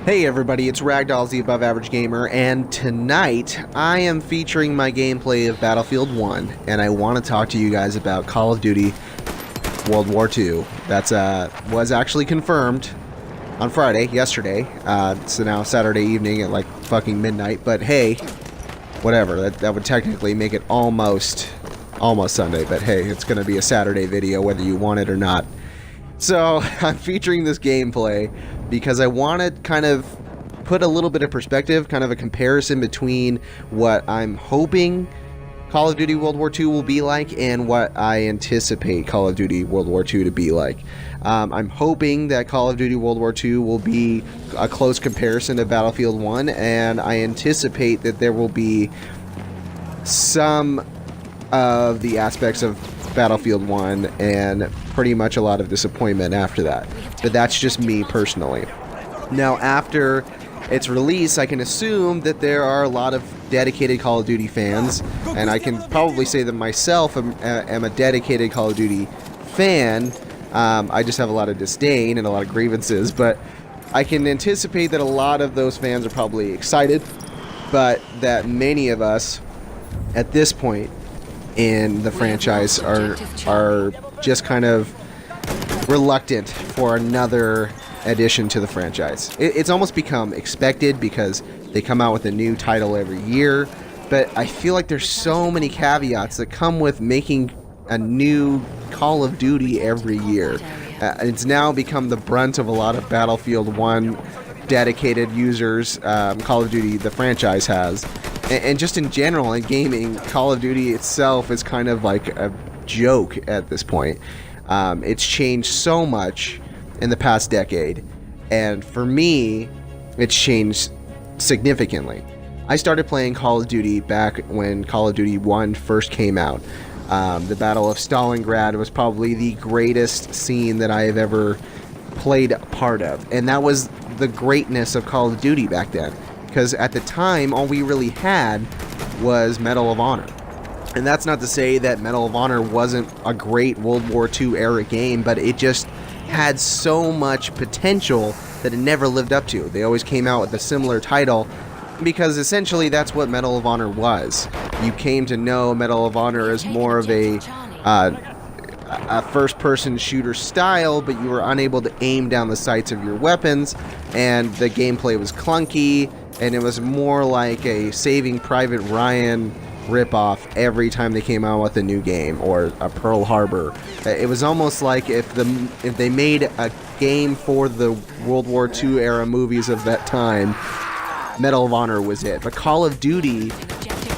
Hey everybody, it's Ragdoll's the Above Average Gamer, and tonight I am featuring my gameplay of Battlefield 1, and I want to talk to you guys about Call of Duty World War II. That's was actually confirmed on Friday, yesterday. So now Saturday evening at like fucking midnight, but hey, whatever, that would technically make it almost Sunday, but hey, it's going to be a Saturday video whether you want it or not. So I'm featuring this gameplay because I want to kind of put a little bit of perspective, kind of a comparison between what I'm hoping Call of Duty World War II will be like and what I anticipate Call of Duty World War II to be like. I'm hoping that Call of Duty World War II will be a close comparison to Battlefield 1, and I anticipate that there will be some of the aspects of Battlefield 1 and pretty much a lot of disappointment after that. But that's just me personally. Now, after its release, I can assume that there are a lot of dedicated Call of Duty fans, and I can probably say that myself am a dedicated Call of Duty fan. I just have a lot of disdain and a lot of grievances, but I can anticipate that a lot of those fans are probably excited, but that many of us at this point in the franchise are just kind of reluctant for another addition to the franchise. It's almost become expected because they come out with a new title every year, but I feel like there's so many caveats that come with making a new Call of Duty every year. It's now become the brunt of a lot of Battlefield 1 dedicated users. Call of Duty, the franchise, has. And just in general, in gaming, Call of Duty itself is kind of like a joke at this point. It's changed so much in the past decade, and for me, it's changed significantly. I started playing Call of Duty back when Call of Duty 1 first came out. The Battle of Stalingrad was probably the greatest scene that I have ever played a part of, and that was the greatness of Call of Duty back then. Because at the time, all we really had was Medal of Honor. And that's not to say that Medal of Honor wasn't a great World War II era game, but it just had so much potential that it never lived up to. They always came out with a similar title, because essentially that's what Medal of Honor was. You came to know Medal of Honor as more of a first-person shooter style, but you were unable to aim down the sights of your weapons, and the gameplay was clunky, and it was more like a Saving Private Ryan ripoff every time they came out with a new game, or a Pearl Harbor. It was almost like if they made a game for the World War II era movies of that time, Medal of Honor was it. But Call of Duty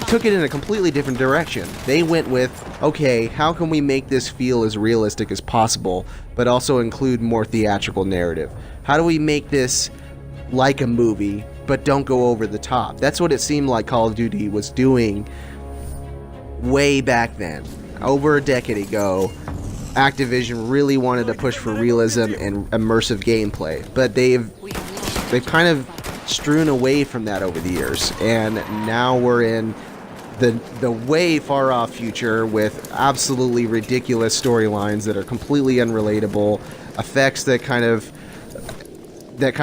took it in a completely different direction. They went with, okay, how can we make this feel as realistic as possible, but also include more theatrical narrative? How do we make this like a movie, but don't go over the top? That's what it seemed like Call of Duty was doing way back then. Over a decade ago, Activision really wanted to push for realism and immersive gameplay, but they've kind of strewn away from that over the years, and now we're in the way far off future with absolutely ridiculous storylines that are completely unrelatable, effects that kind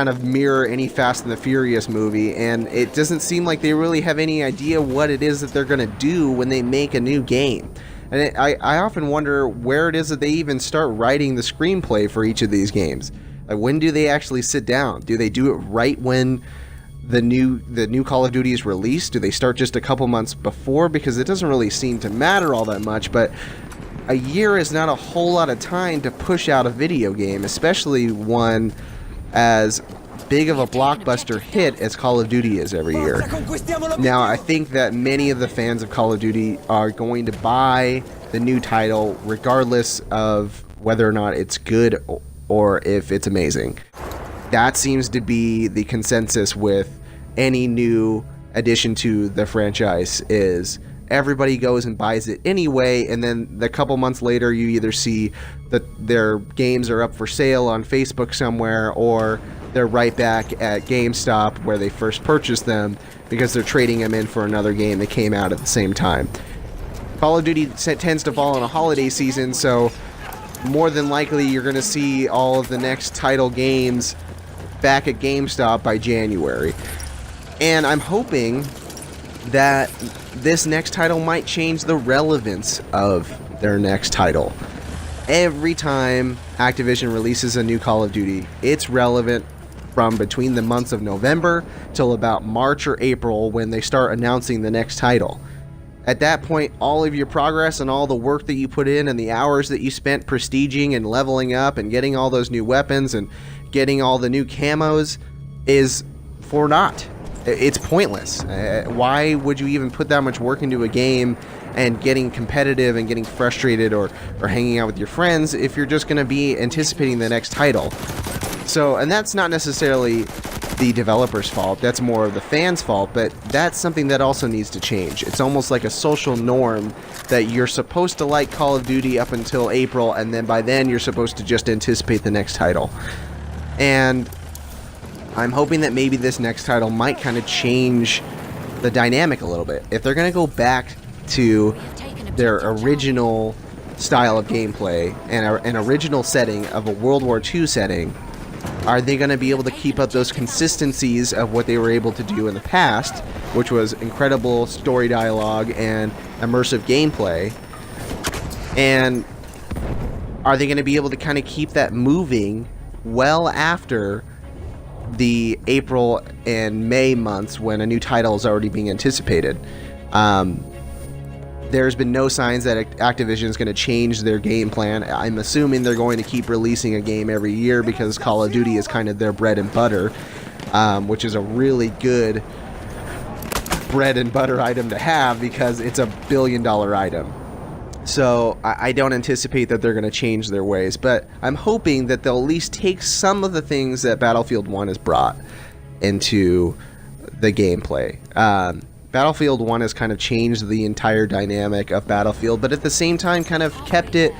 of mirror any Fast and the Furious movie, and it doesn't seem like they really have any idea what it is that they're going to do when they make a new game. And I often wonder where it is that they even start writing the screenplay for each of these games. Like, when do they actually sit down? Do they do it right when the new Call of Duty is released? Do they start just a couple months before? Because it doesn't really seem to matter all that much, but a year is not a whole lot of time to push out a video game, especially one as big of a blockbuster hit as Call of Duty is every year. Now, I think that many of the fans of Call of Duty are going to buy the new title regardless of whether or not it's good or if it's amazing. That seems to be the consensus with any new addition to the franchise, is everybody goes and buys it anyway, and then a couple months later you either see that their games are up for sale on Facebook somewhere, or they're right back at GameStop where they first purchased them because they're trading them in for another game that came out at the same time. Call of Duty tends to fall in a holiday season, so more than likely you're going to see all of the next title games back at GameStop by January. And I'm hoping that this next title might change the relevance of their next title. Every time Activision releases a new Call of Duty, it's relevant from between the months of November till about March or April when they start announcing the next title. At that point, all of your progress and all the work that you put in and the hours that you spent prestiging and leveling up and getting all those new weapons and getting all the new camos is for naught. It's pointless. Why would you even put that much work into a game and getting competitive and getting frustrated or hanging out with your friends if you're just going to be anticipating the next title? So, and that's not necessarily the developer's fault, that's more of the fans' fault, but that's something that also needs to change. It's almost like a social norm that you're supposed to like Call of Duty up until April, and then by then you're supposed to just anticipate the next title. And I'm hoping that maybe this next title might kind of change the dynamic a little bit. If they're going to go back to their original style of gameplay and an original setting of a World War II setting, are they going to be able to keep up those consistencies of what they were able to do in the past, which was incredible story dialogue and immersive gameplay? And are they going to be able to kind of keep that moving well after the April and May months when a new title is already being anticipated? There's been no signs that Activision is going to change their game plan. I'm assuming they're going to keep releasing a game every year because Call of Duty is kind of their bread and butter, which is a really good bread and butter item to have because it's a billion-dollar item. So I don't anticipate that they're going to change their ways, but I'm hoping that they'll at least take some of the things that Battlefield 1 has brought into the gameplay. Battlefield 1 has kind of changed the entire dynamic of Battlefield, but at the same time kind of kept it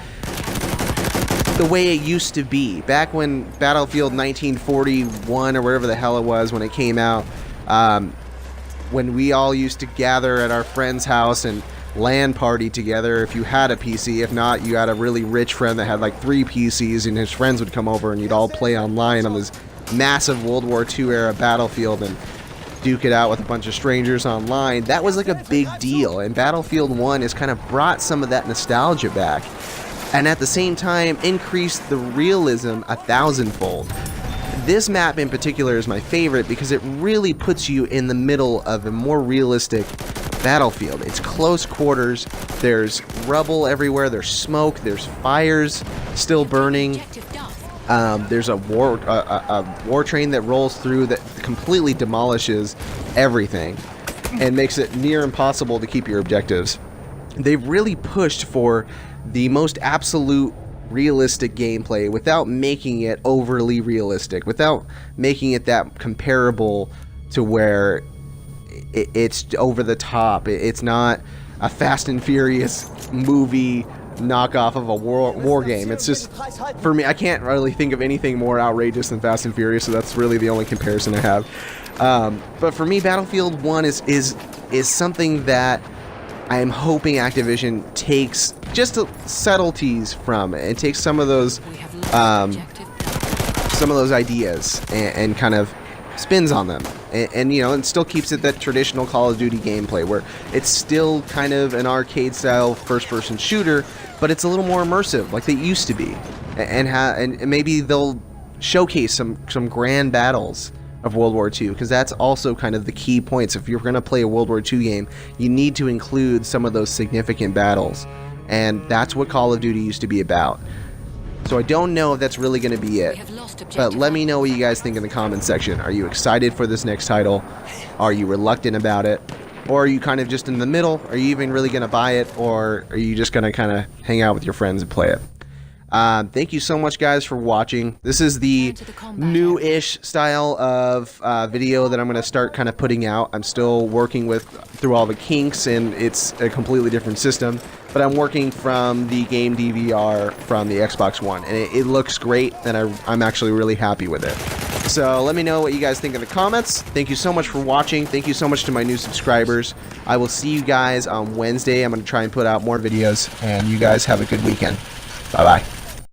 the way it used to be. Back when Battlefield 1941 or whatever the hell it was when it came out, when we all used to gather at our friend's house and LAN party together if you had a PC. If not, you had a really rich friend that had like 3 PCs and his friends would come over and you'd all play online on this massive World War II era Battlefield and duke it out with a bunch of strangers online. That was like a big deal, and Battlefield 1 has kind of brought some of that nostalgia back, and at the same time increased the realism 1,000-fold. This map in particular is my favorite because it really puts you in the middle of a more realistic battlefield. It's close quarters, there's rubble everywhere, there's smoke, there's fires still burning. There's a war train that rolls through that completely demolishes everything and makes it near impossible to keep your objectives. They've really pushed for the most absolute realistic gameplay without making it overly realistic, without making it that comparable to where it's over the top. It's not a Fast and Furious movie knockoff of a war game. It's just, for me, I can't really think of anything more outrageous than Fast and Furious, so that's really the only comparison I have. But for me, Battlefield 1 is something that I am hoping Activision takes just subtleties from it and takes some of those ideas and kind of spins on them, and you know, and still keeps it that traditional Call of Duty gameplay where it's still kind of an arcade style first-person shooter, but it's a little more immersive like they used to be, and maybe they'll showcase some grand battles of World War II, because that's also kind of the key points. If you're going to play a World War II game, you need to include some of those significant battles, and that's what Call of Duty used to be about. So I don't know if that's really going to be it, but let me know what you guys think in the comments section. Are you excited for this next title? Are you reluctant about it? Or are you kind of just in the middle? Are you even really going to buy it? Or are you just going to kind of hang out with your friends and play it? Thank you so much, guys, for watching. This is the new-ish style of video that I'm going to start kind of putting out. I'm still working through all the kinks, and it's a completely different system. But I'm working from the game DVR from the Xbox One, and it looks great, and I'm actually really happy with it. So let me know what you guys think in the comments. Thank you so much for watching. Thank you so much to my new subscribers. I will see you guys on Wednesday. I'm going to try and put out more videos, and you guys have a good weekend. Bye-bye.